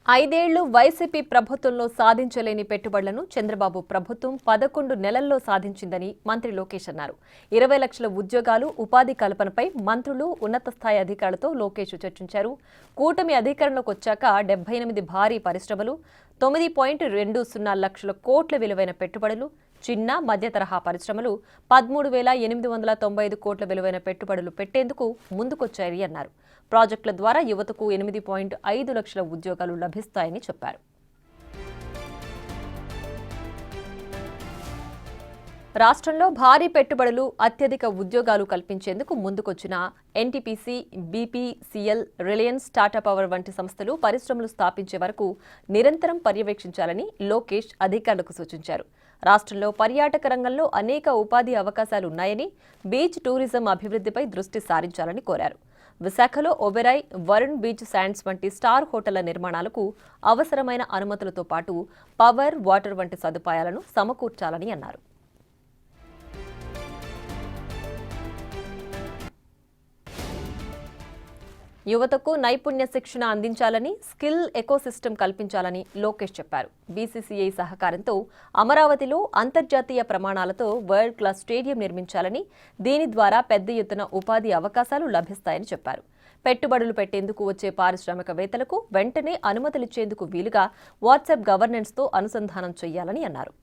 ఐదేళ్లు వైసీపీ ప్రభుత్వంలో సాధించలేని పెట్టుబడులను చంద్రబాబు ప్రభుత్వం 11 నెలల్లో సాధించిందని మంత్రి లోకేష్ అన్నారు. 20 లక్షల ఉద్యోగాలు, ఉపాధి కల్పనపై మంత్రులు, ఉన్నత స్థాయి అధికారులతో లోకేష్ చర్చించారు. కూటమి అధికారంలోకి వచ్చాక 78 భారీ పరిశ్రమలు, 9.20 లక్షల కోట్ల విలువైన పెట్టుబడులు, చిన్న, మధ్య తరహా పరిశ్రమలు 13,895 కోట్ల విలువైన పెట్టుబడులు పెట్టేందుకు ముందుకొచ్చాయని అన్నారు. ప్రాజెక్టుల ద్వారా యువతకు 8.5 లక్షల ఉద్యోగాలు లభిస్తాయని చెప్పారు. రాష్ట్రంలో భారీ పెట్టుబడులు, అత్యధిక ఉద్యోగాలు కల్పించేందుకు ముందుకొచ్చిన NTPC, BPCL, Reliance, Tata power వంటి సంస్థలు పరిశ్రమలు స్థాపించే వరకు నిరంతరం పర్యవేక్షించాలని లోకేష్ అధికారులకు సూచించారు. రాష్ట్రంలో పర్యాటక రంగంలో అనేక ఉపాధి అవకాశాలు ఉన్నాయని, బీచ్ టూరిజం అభివృద్ధిపై దృష్టి సారించాలని కోరారు. విశాఖలో ఒబెరాయ్, వరుణ్ బీచ్ శాండ్స్ వంటి స్టార్ హోటళ్ల నిర్మాణాలకు అవసరమైన అనుమతులతో పాటు పవర్, వాటర్ వంటి సదుపాయాలను సమకూర్చాలని అన్నారు. యువతకు నైపుణ్య శిక్షణ అందించాలని, స్కిల్ ఎకోసిస్టమ్ కల్పించాలని లోకేష్ చెప్పారు. బీసీసీఐ సహకారంతో అమరావతిలో అంతర్జాతీయ ప్రమాణాలతో వరల్డ్ క్లాస్ స్టేడియం నిర్మించాలని, దీని ద్వారా పెద్ద ఎత్తున ఉపాధి అవకాశాలు లభిస్తాయని చెప్పారు. పెట్టుబడులు పెట్టేందుకు వచ్చే పారిశ్రామికవేత్తలకు వెంటనే అనుమతులిచ్చేందుకు వీలుగా వాట్సాప్ గవర్నెన్స్తో అనుసంధానం చేయాలని అన్నారు.